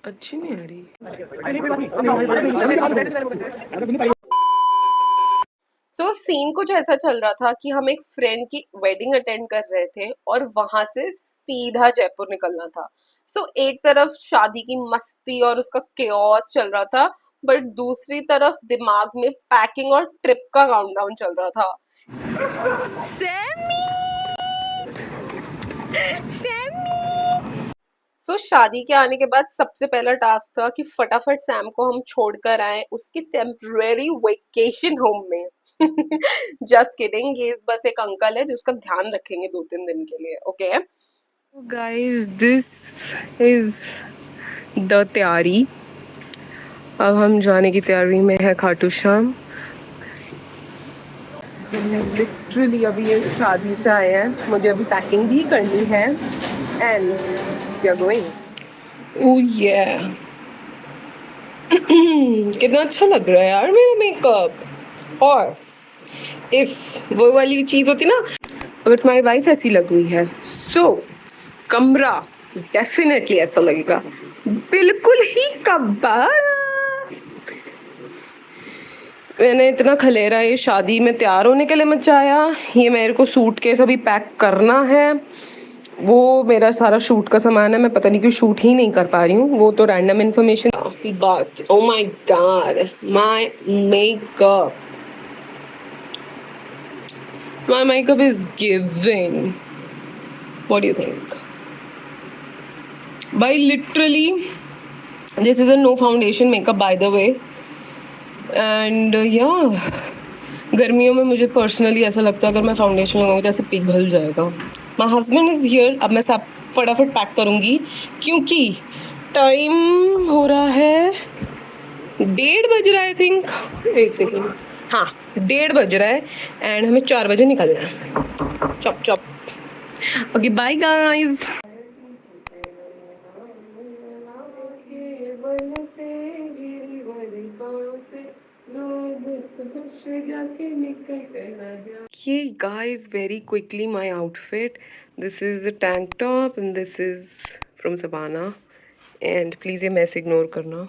अच्छी नहीं आ रही। सो सीन कुछ ऐसा चल रहा था कि हम एक फ्रेंड की वेडिंग अटेंड कर रहे थे और वहां से सीधा जयपुर निकलना था। सो एक तरफ शादी की मस्ती और उसका केओस चल रहा था, बट दूसरी तरफ दिमाग में पैकिंग और ट्रिप का काउंटडाउन चल रहा था। सो शादी के आने के बाद सबसे पहला टास्क था कि फटाफट सैम को हम छोड़कर आए उसकी टेम्परेरी वेकेशन होम में। जस्ट किडिंग, ये बस एक अंकल है जो उसका ध्यान रखेंगे 2-3 दिन के लिए। Okay guys, this is the तैयारी। अब हम जाने की तैयारी में है खाटू श्याम। लिटरली अभी ये शादी से आए हैं, मुझे अभी पैकिंग भी करनी है एंड वी आर गोइंग। ओह ये कितना अच्छा लग रहा है यार मेरा मेकअप। और इफ वो वाली चीज होती ना, अगर तुम्हारी वाइफ ऐसी लग रही है सो कमरा डेफिनेटली ऐसा लगेगा, बिल्कुल ही कबाड़ा। मैंने इतना खलेरा ये शादी में तैयार होने के लिए मचाया। ये मेरे को सूटकेस अभी पैक करना है, वो मेरा सारा शूट का सामान है। मैं पता नहीं क्यों शूट ही नहीं कर पा रही हूँ, वो तो random information. But oh my God, my makeup, my makeup is giving. What do you think? By literally, this is a no foundation makeup by the way. And yeah, गर्मियों में मुझे पर्सनली ऐसा लगता है अगर मैं फाउंडेशन लगाऊंगी तो ऐसे पिघल जाएगा। My husband is here. अब मैं सब फटाफट पैक करूँगी क्योंकि टाइम हो रहा है 1:30 बज रहा है आई थिंक। एक सेकेंड, हाँ 1:30 बज रहा है एंड हमें 4 बजे निकलना है। Chop chop. Okay bye guys. Okay guys, very quickly my outfit. This is a tank top and this is from Savannah. And please ये mess ignore करना.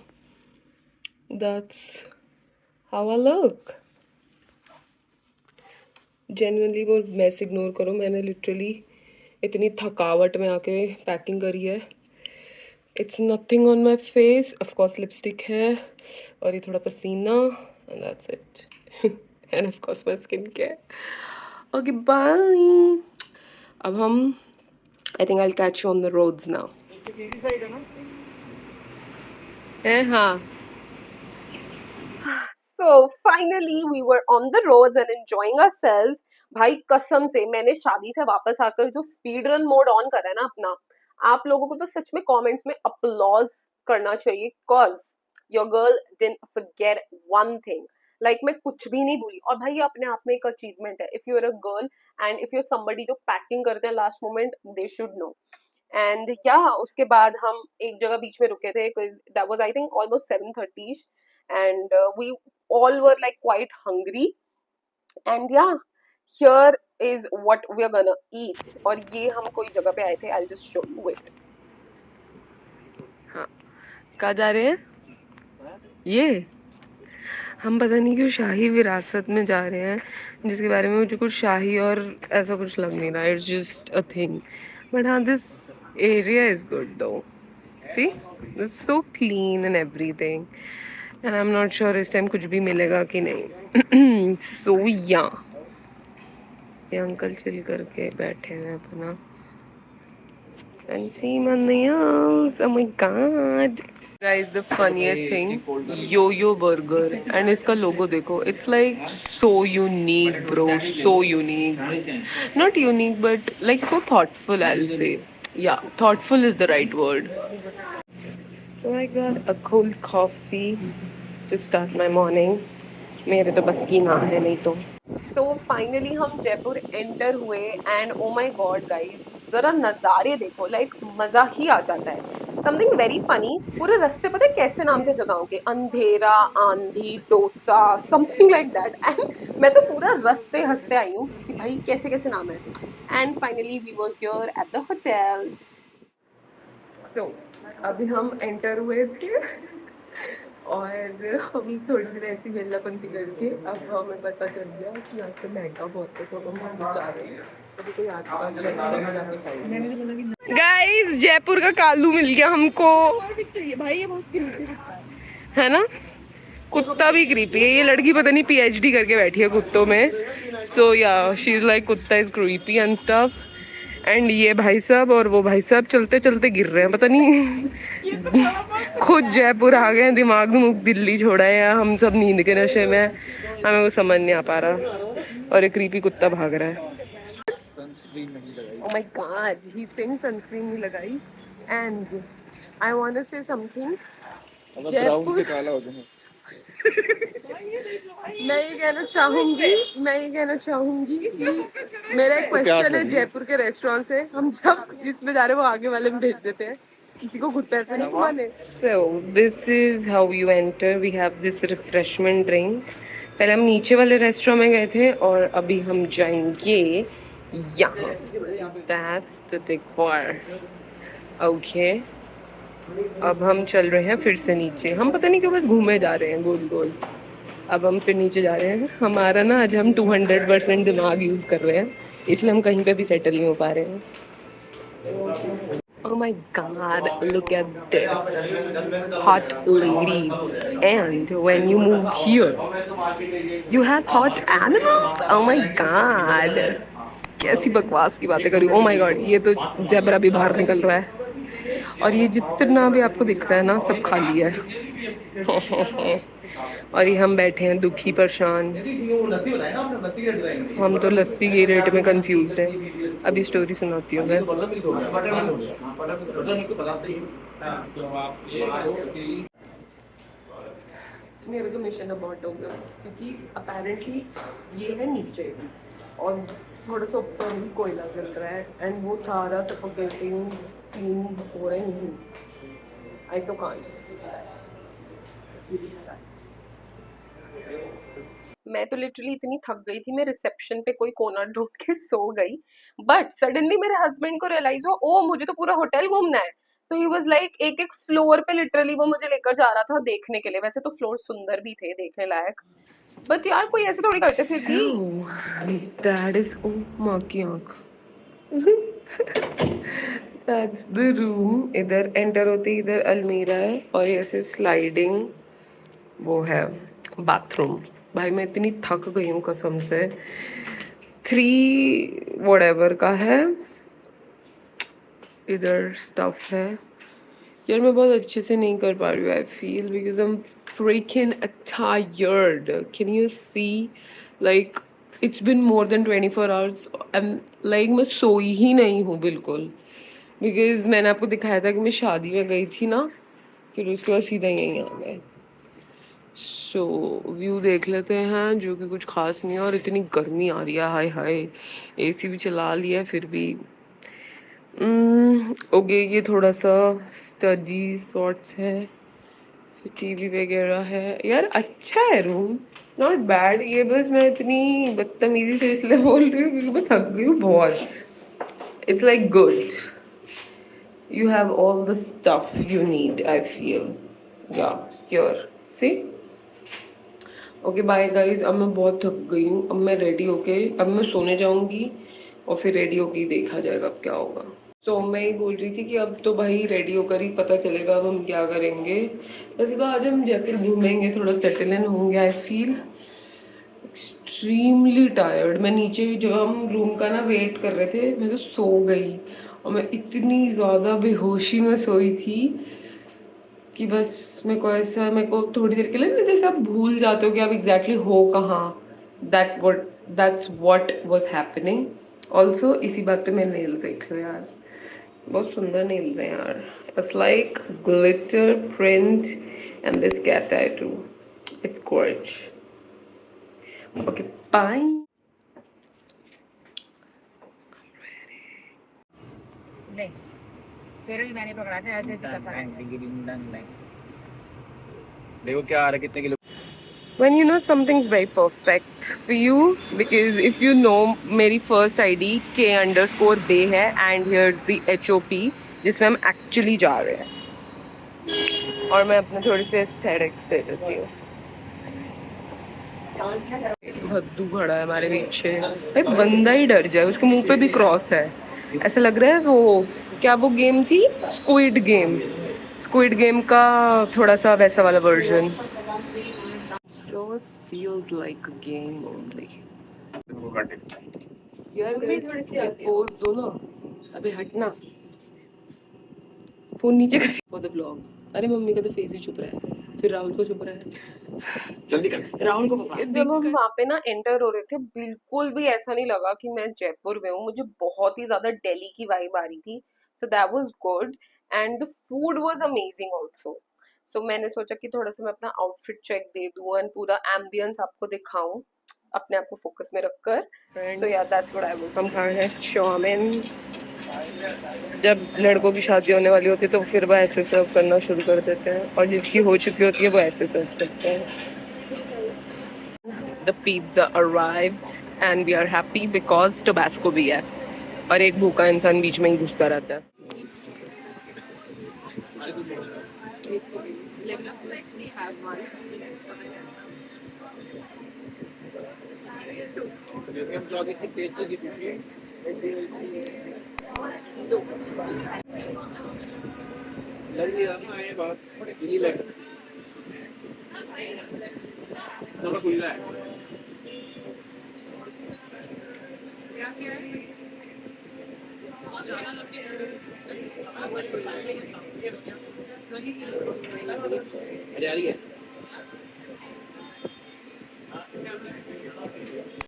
That's how I look. Genuinely वो mess ignore करो, मैंने literally इतनी थकावट में आके packing करी है। It's nothing on my face. Of course lipstick है और ये थोड़ा पसीना and that's it. And of course my skincare. Okay, bye. अब हम I think I'll catch you on the roads now. हाँ. So finally we were on the roads and enjoying ourselves. भाई कसम से मैंने शादी से वापस आकर जो स्पीड रन मोड ऑन करा है ना अपना, आप लोगों को तो सच में कमेंट्स में अपलॉज करना चाहिए, cause your girl didn't forget one thing. Like मैं कुछ भी नहीं भूली। और भाई ये अपने आप में एक अचीवमेंट है। If you are a girl and if you are somebody जो पैकिंग करते हैं last moment, they should know. And या उसके बाद हम एक जगह बीच में रुके थे, that was I think almost 7:30 and we all were like quite hungry and yeah, here is what we are gonna eat. और ये हम कोई जगह पे आए थे, I'll just show you it. हाँ, कहाँ जा रहे हैं? ये हम पता नहीं क्यों शाही विरासत में जा रहे हैं, जिसके बारे में मुझे कुछ शाही और ऐसा कुछ लग नहीं रहा। It's just a thing. But हाँ, this area is good though. See, this so clean and everything and I am not sure इस टाइम कुछ भी मिलेगा कि नहीं। सो या ये अंकल चिल करके बैठे हैं अपना and see my nails. Oh my god. Guys, the funniest thing, yo-yo burger and इसका logo देखो, it's like so unique bro, so unique, not unique but like so thoughtful I'll say. Yeah, thoughtful is the right word. So I got a cold coffee to start my morning. मेरे तो बस की ना है नहीं तो। So finally हम Jaipur enter हुए and oh my God guys, जरा नज़ारे देखो, लाइक मज़ा ही आ जाता है। समथिंग वेरी फनी, पूरे रास्ते पता है कैसे नाम थे जगहों के? अंधेरा, आंधी, dosa, something like that. And मैं तो पूरा रास्ते हंसते आई हूँ कि भाई कैसे कैसे नाम है। And finally we were here at the hotel. So अभी हम एंटर हुए थे और हम थोड़ी देर ऐसी वेलापंती करके अब हमें पता चल गया कि यहाँ पे महंगा बहुत है, तो हम वहाँ जा रहे हैं। अभी कोई आसपास रेस्टोरेंट में जाके खाएंगे। गाइस जयपुर का कालू मिल गया हमको भाई, ये बहुत क्रीपी है ना, कुत्ता भी क्रीपी है। ये लड़की पता नहीं पीएचडी करके बैठी है कुत्तों में, सो या शी इज लाइक कुत्ता is creepy and stuff. And ये भाई साहब और वो भाई साहब चलते चलते गिर रहे हैं, पता नहीं खुद जयपुर आ गए, दिमाग में दिल्ली छोड़ा है, या हम सब नींद के नशे में, हमें वो समझ नहीं आ पा रहा। और एक क्रीपी कुत्ता भाग रहा है। Oh my God, he saying sunscreen नहीं लगाई। And I want to say something। Jaipur से काला हो जाए। मैं ये कहना चाहूंगी कि मेरा एक क्वेश्चन है जयपुर के रेस्टोरेंट से, हम जब जिसमें जा रहे हैं वो आगे वाले में भेज देते हैं, किसी को खुद पैसे नहीं कमाने। So this is how you enter। We have this refreshment drink। पहले हम नीचे वाले रेस्टोरेंट में गए थे और अभी हम जाएंगे यहाँ। That's the decor। Okay। अब हम चल रहे हैं फिर से नीचे। हम पता नहीं क्यों बस घूमे जा रहे हैं गोल गोल। अब हम फिर नीचे जा रहे हैं। हमारा ना आज हम 200% दिमाग यूज़ कर रहे हैं, इसलिए हम कहीं पे भी सेटल नहीं हो पा रहे हैं। Oh my God, look at this, hot ladies, and when you move here, you have hot animals. Oh my God, कैसी बकवास की बातें करी। Oh my God, ये तो ज़ेब्रा भी बाहर निकल रहा है और ये जितना भी आपको दिख रहा है ना सब खाली है। और ये हम बैठे हैं दुखी परेशान। हम तो लस्सी के रेट में कंफ्यूज हैं। अभी स्टोरी सुनाती हूँ मैं। मेरा तो मिशन अबॉर्ट हो गया क्योंकि अपेरेंटली ये है नीचे और थोड़ा सा ऊपर भी कोयला जल रहा है एंड वो सारा सफोकेटिंग सीन हो रहा है। नहीं आई तो कांट। मैं तो लिटरली इतनी थक गई थी, मैं रिसेप्शन पे कोई कोना ढूंढ के सो गई, बट सडनली मेरे हस्बैंड को रियलाइज हुआ ओ मुझे तो पूरा होटल घूमना है, तो ही वाज लाइक एक एक फ्लोर पे लिटरली वो मुझे लेकर जा रहा था देखने के लिए। वैसे तो फ्लोर सुंदर भी थे देखने लायक, बट यार कोई ऐसे थोड़ी करते फिर भी। दैट इज ओ मां की आंख। That's the room. इधर एंटर होते इधर अलमीरा है और ऐसे स्लाइडिंग वो है बाथरूम। भाई मैं इतनी थक गई हूँ कसम से। 3 व्हाटएवर का है, इधर स्टफ है। यार मैं बहुत अच्छे से नहीं कर पा रही हूँ, I feel, because I am freaking tired. Can you see, like it's been more than 24 hours and like मैं सोई ही नहीं हूँ बिल्कुल, बिकॉज मैंने आपको दिखाया था कि मैं शादी में गई थी ना, फिर उसके बाद सीधा यहीं आ गए। सो व्यू देख लेते हैं जो कि कुछ खास नहीं है और इतनी गर्मी आ रही है, हाय हाय। एसी भी चला लिया है फिर भी। ओके ये थोड़ा सा स्टडी सॉर्ट्स है, फिर टीवी वगैरह है। यार अच्छा है रूम, नॉट बैड। ये बस मैं इतनी बदतमीजी से इसलिए बोल रही हूँ क्योंकि मैं थक गई हूँ बहुत। It's like good, you have all the stuff you need, I feel। yeah, here see। Okay bye guys, अब मैं बहुत थक गई हूँ। अब मैं रेडी होके अब मैं सोने जाऊँगी और फिर रेडी होके ही देखा जाएगा अब क्या होगा। तो मैं ये बोल रही थी कि अब तो भाई रेडी होकर ही पता चलेगा अब हम क्या करेंगे। वैसे तो आज हम जयपुर घूमेंगे, थोड़ा सेटल इन होंगे। I feel extremely tired. मैं नीचे जब हम रूम का ना वेट कर रहे थे मैं तो सो गई और मैं इतनी ज़्यादा बेहोशी में सोई थी कि बस मेरे को थोड़ी देर के लिए ना जैसे आप भूल जाते हो कि आप एग्जैक्टली हो कहाँ। That's what was happening. Also इसी बात पे मेरे नेल्स देख लो यार, बहुत सुंदर नेल्स हैं यार। It's like glitter print and this cat tattoo, it's gorg. Okay bye. नहीं सिर मैंने पकड़ा था ऐसे देखो क्या आ रहा है कितने kilo. When you know something's very perfect for you, because if you know मेरी first ID K_Bay है and here's the HOP जिसमें हम एक्चुअली जा रहे हैं। और मैं अपने थोड़े से एस्थेटिक्स दे देती हूँ। भद्दू खड़ा है हमारे पीछे, भाई बंदा ही डर जाए, उसके मुंह पे भी क्रॉस है। ऐसा लग रहा है वो क्या वो गेम थी, स्क्विड गेम, स्क्विड गेम का थोड़ा सा वैसा वाला version. So it feels like a game only. यार पोज दो ना, अबे हटना, फोन नीचे कर फॉर द ब्लॉग। अरे मम्मी का तो फेस ही चुप रहा है, फिर राहुल को चुप रहा है, जल्दी कर राहुल को पकड़ा। जब हम वहाँ पे ना एंटर हो रहे थे, बिल्कुल भी ऐसा नहीं लगा कि मैं जयपुर में हूँ। मुझे बहुत ही ज्यादा दिल्ली की वाइब आ रही थी, so that was good and the food was amazing also. So मैंने सोचा कि थोड़ा सा मैं अपना आउटफिट चेक दे दूँ एंड पूरा एम्बियंस आपको दिखाऊं, अपने आप को फोकस में रखकर। सो या दैट्स व्हाट आई वाज। हम खा रहे हैं चाउमीन। जब लड़कों की शादी होने वाली होती है तो फिर वो ऐसे सर्व करना शुरू कर देते हैं, और जिसकी हो चुकी होती है वो ऐसे सर्व करते हैं। The pizza arrived and we are happy because Tabasco भी है, और एक भूखा इंसान बीच में ही घुसता रहता है।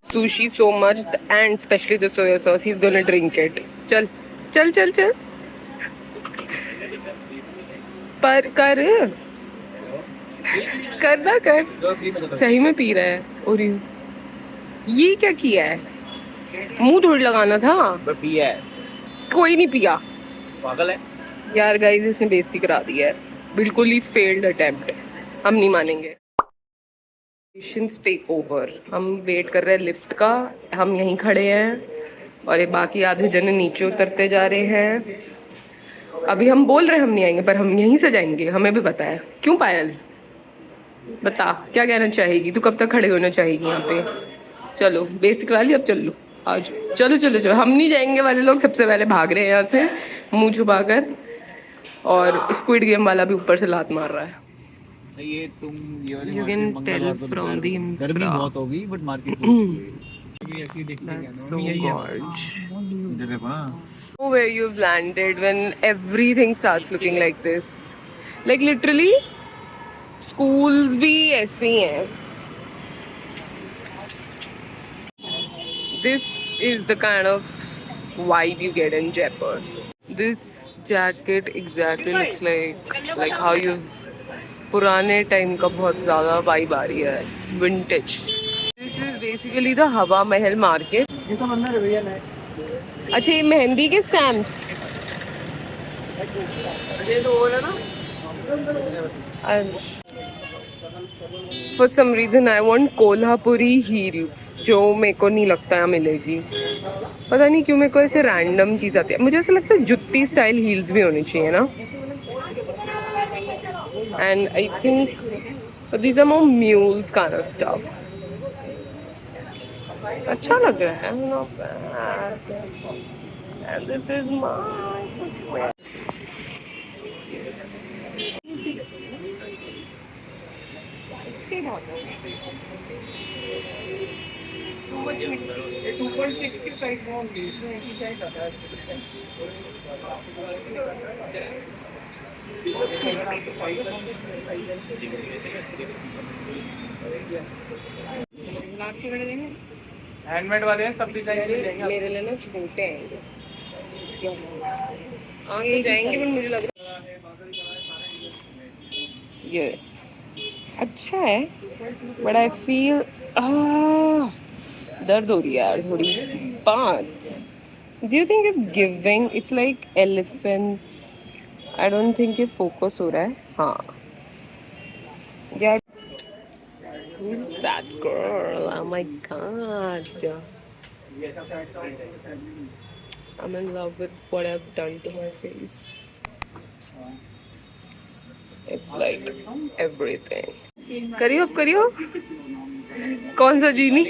Sushi so much and especially the soya sauce. He's gonna drink it. चल चल चल चल पर कर करना कर, सही में पी रहा है। और ये क्या किया है, मुंह थोड़ी लगाना था। पिया है, कोई नहीं पिया, पागल है यार गाइस इसने बेइज्जती करा दी है, बिल्कुल ही फेल्ड अटेम्प्ट, हम नहीं मानेंगे। टेक ओवर, हम वेट कर रहे हैं लिफ्ट का, हम यहीं खड़े हैं और ये बाकी आधे जने नीचे उतरते जा रहे हैं। अभी हम बोल रहे हैं हम नहीं आएंगे, पर हम यहीं से जाएंगे, हमें भी पता है। क्यों पायल, बता क्या कहना चाहेगी तू, कब तक खड़े होना चाहेगी यहाँ पे। चलो बेइज्जती करा ली, अब चल लो आज, चलो चलो चलो, हम नहीं जाएंगे वाले लोग सबसे पहले भाग रहे हैं यहाँ से मुंह छुपाकर, और स्क्विड गेम वाला भी ऊपर से लात मार रहा है। ये तुम ये वाली You can tell from the गर्मी infra. बहुत होगी बट मार्केट ऐसी दिखती है। That's so gorge. Know where you've landed when everything starts looking like this. Like literally, schools भी ऐसे ही हैं. This is the kind of vibe you get in Jaipur. This jacket exactly looks like how you've पुराने time का बहुत ज़्यादा vibe आ रही है, vintage. This is basically the Hawa Mahal market. अच्छा ये मेहंदी के stamps, for some reason I want Kolhapuri heels, जो मेरे को नहीं लगता है मिलेगी, पता नहीं क्यों मेरे को ऐसे रैंडम चीज़ आती है। मुझे ऐसा लगता है जुत्ती स्टाइल हील्स भी होनी चाहिए ना, and I think these are more mules kind of stuff. अच्छा लग रहा है, not bad. And this is my footwear. Handmade वाले हैं, सब डिजाइन मेरे लिए ना छोटे हैं, आगे जाएंगे पर मुझे लग रहा है ये अच्छा है, बट आई फील दर्द हो रही है यार थोड़ी। पाँच, do you think it's giving, it's like elephants, I don't think ये फोकस हो रहा है। हाँ यार, who's that girl? Oh my god. I'm in love with what I've done to my face. It's like everything. करियो अब करियो. कौन सा जीनी?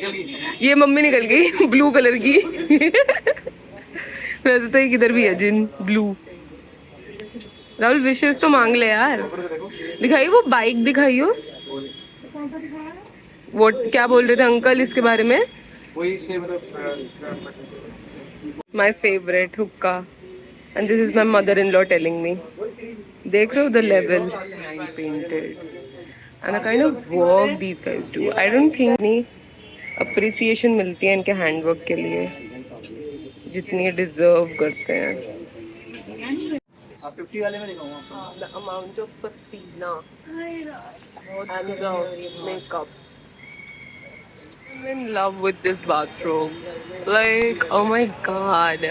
ये मम्मी निकल गई ब्लू कलर की. वैसे तो एक इधर भी है जिन ब्लू. राहुल विशेष तो मांग ले यार. दिखाइए वो बाइक दिखाइयो. वो क्या बोल रहे थे अंकल इसके बारे में? My favorite hookah. And this is my mother-in-law telling me. देख रहे हो the level painted. And the kind of work these guys do. I don't think any appreciation मिलती है इनके handwork के लिए जितनी ये deserve करते हैं. 50 वाले में दिखाऊंगा. The amount of patina and the makeup. I'm in love with this bathrobe. Like, oh my god.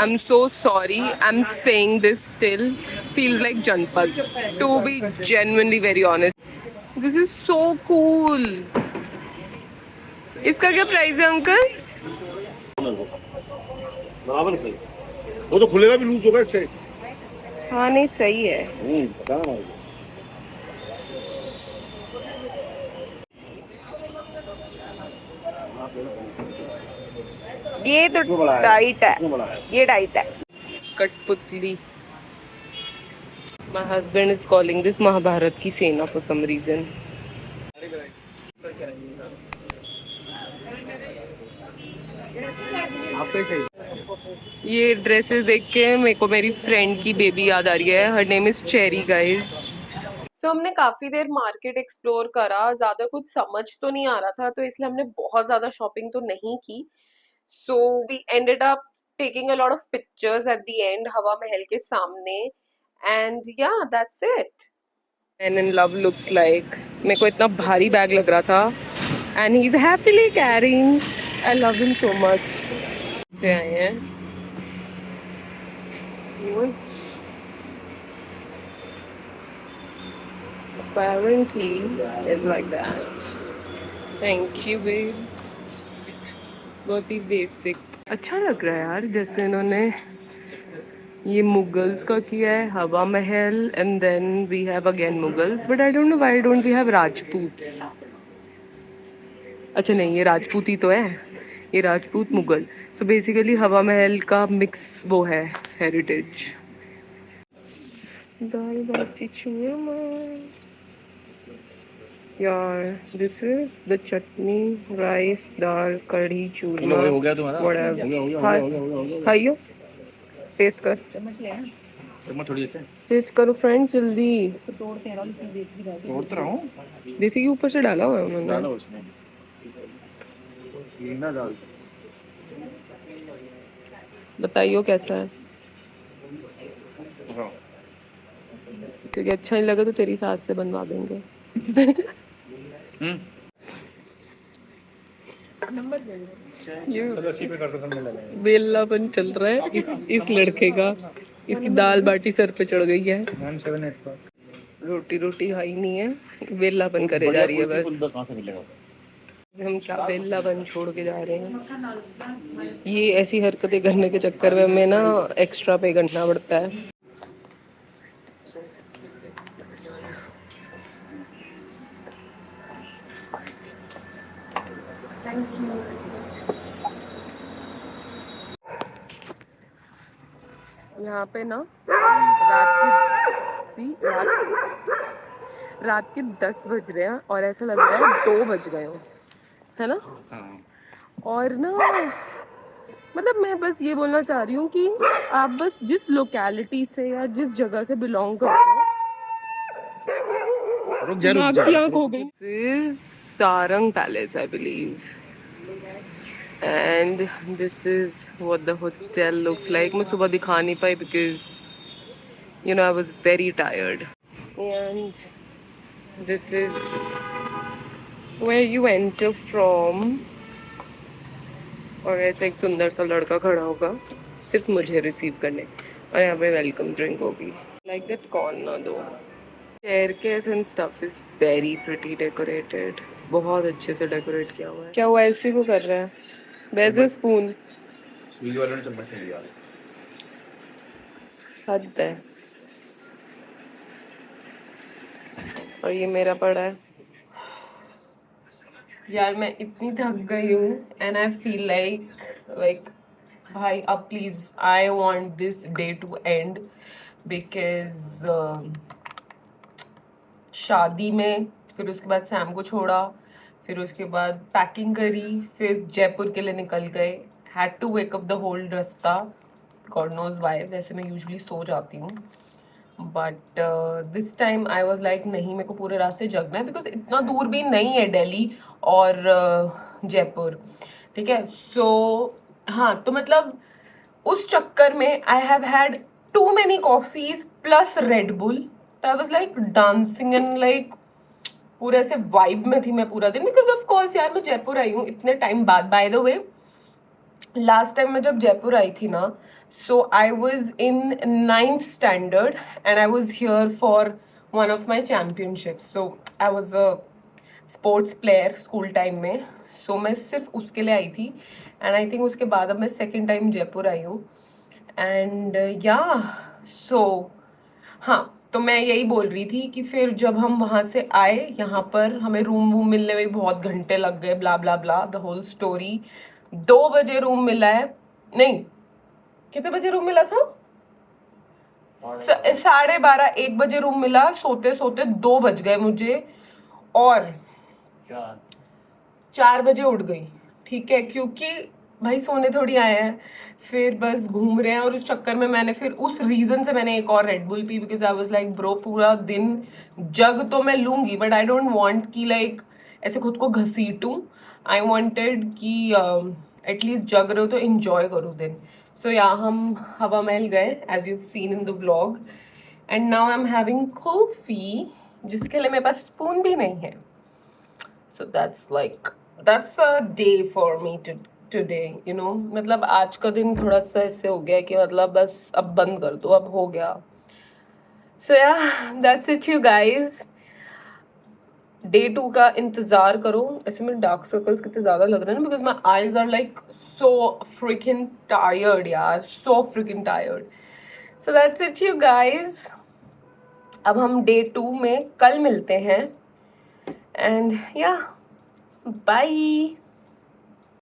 I'm so sorry. I'm saying this still feels like Janpad. To be genuinely very honest. This is so cool. इसका क्या price है uncle? बराबर size. वो तो खुलेगा भी loose होगा एक साइज. हाँ नहीं सही है. पता ना. ये तो टाइट है. ये टाइट है. कठपुतली. My husband is calling this Mahabharat की सेना for some reason. ये ड्रेसेस देख के मेरे को मेरी फ्रेंड की बेबी याद आ रही है. Her name is Cherry guys. So हमने काफी देर मार्केट एक्सप्लोर करा, ज्यादा कुछ समझ तो नहीं आ रहा था, तो इसलिए हमने बहुत ज्यादा शॉपिंग तो नहीं की. So we ended up taking a lot of pictures at the end Hawa Mahal के सामने. And yeah that's it. Man in love looks like. मेरे को इतना भारी बैग लग रहा था and he is happily carrying. I love him so much. पे आए हैं. Apparently it's like that. Thank you babe. बहुत ही बेसिक. अच्छा लग रहा है यार जैसे इन्होंने ये मुगल्स का किया है Hawa Mahal and then we have again Mughals. But I don't know why don't we have Rajput. अच्छा नहीं ये राजपूत ही तो है. ये राजपूत मुगल. सो बेसिकली हवा महल का मिक्स वो है हेरिटेज. दाल बाटी चूरमा. यार this is the chutney rice dal kadhi churma. हो गया तुम्हारा. Whatever. खाइयो. टेस्ट कर. चम्मच थोड़ी देते हैं. टेस्ट करो फ्रेंड्स जल्दी. इसको तोड़ते हैं राहुल, इसमें देसी भी डाल दो. तोड़ रहा हूँ. देसी के ऊपर से डाला हुआ है डालो उन्होंने. उसमें. ये ना डाल. बताइयो कैसा है. हाँ. क्योंकि अच्छा नहीं लगा तो तेरी सास से बनवा देंगे. नंबर दे दो. ये चलो अस्सी पे कर दो. सब मिल जाएगा. बेलापन चल रहा है इस लड़के का. इसकी दाल बाटी सर पे चढ़ गई है. 978 पर. रोटी रोटी खाई नहीं है. बेलापन करे जा रही है बस. कहाँ से मिलेगा. हम क्या बेलापन छोड़ के जा रहे हैं. ये ऐसी हरकतें करने के चक्कर में हमें ना एक्स्ट्रा पे करना पड़ता है. यहाँ पे ना रात के 10 बज रहे हैं और ऐसा लग रहा है 2 बज गए हो. है ना. और ना मतलब मैं बस ये बोलना चाह रही हूँ कि आप बस जिस लोकेलिटी से या जिस जगह से बिलोंग करते हो. रुक जा. हो गई. This is Sarang Palace, I believe. And this is what the hotel looks like. मैं सुबह दिखा नहीं पाई because you know I was very tired. And this is where you enter from. और ऐसा एक सुंदर सा लड़का खड़ा होगा सिर्फ मुझे रिसीव करने. और यहाँ पे वेलकम ड्रिंक होगी. Like that कौन ना दो. Staircase and stuff is very pretty decorated. बहुत अच्छे से डेकोरेट किया हुआ है. क्या वो ऐसे को कर रहा है. Where's the spoon? स्विगी वाले ने चम्मच नहीं लिया। हद है। और ये मेरा पड़ा है। यार मैं इतनी थक गई हूँ एंड आई फील लाइक भाई अब please I want this day to end because शादी में फिर उसके बाद सैम को छोड़ा, फिर उसके बाद पैकिंग करी, फिर जयपुर के लिए निकल गए, had to wake up the whole रास्ता, गॉड नोज वाई। वैसे मैं यूजुअली सो जाती हूँ but this time I was like नहीं, मेरे को पूरे रास्ते जगना है बिकॉज इतना दूर भी नहीं है दिल्ली और जयपुर, ठीक है। सो हाँ, तो मतलब उस चक्कर में I have had too many coffees plus Red Bull. I was like dancing and like पूरे ऐसे वाइब में थी मैं पूरा दिन, बिकॉज ऑफ कोर्स यार मैं जयपुर आई हूँ इतने टाइम बाद। By the way last time मैं जब जयपुर आई थी ना, so I was in 9th standard and I was here for one of my championships, so I was a sports player school time में, so मैं सिर्फ उसके लिए आई थी and I think उसके बाद अब मैं second time जयपुर आई हूँ and yeah, so हाँ, तो मैं यही बोल रही थी कि फिर जब हम वहाँ से आए यहाँ पर हमें रूम वूम मिलने में बहुत घंटे लग गए, ब्ला ब्ला ब्ला द होल स्टोरी। 2 बजे रूम मिला है, नहीं कितने बजे रूम मिला था, 12:30 1 बजे रूम मिला, सोते सोते 2 बज गए मुझे और 4 बजे उठ गई, ठीक है, क्योंकि भाई सोने थोड़ी आए हैं, फिर बस घूम रहे हैं। और उस चक्कर में मैंने फिर उस रीज़न से मैंने एक और red bull P because I was like bro पूरा दिन जग तो मैं लूँगी बट आई डोंट वांट कि लाइक ऐसे खुद को घसीटूँ। आई वांटेड कि एटलीस्ट जग रहे हो तो इन्जॉय करो दिन। सो या हम हवा महल गए as you seen in the vlog and now I am having coffee जिसके लिए मेरे पास स्पून भी नहीं है। So that's a day for me today, you know, मतलब आज का दिन थोड़ा सा ऐसे हो गया कि मतलब बस अब बंद कर दो, अब हो गया। So yeah, that's it you guys. Day 2 का इंतजार करो। ऐसे में डार्क सर्कल्स कितने ज्यादा लग रहे हैं ना because my eyes are like so freaking tired यार, so freaking tired. So that's it you guys. अब हम Day 2 में कल मिलते हैं and yeah, bye.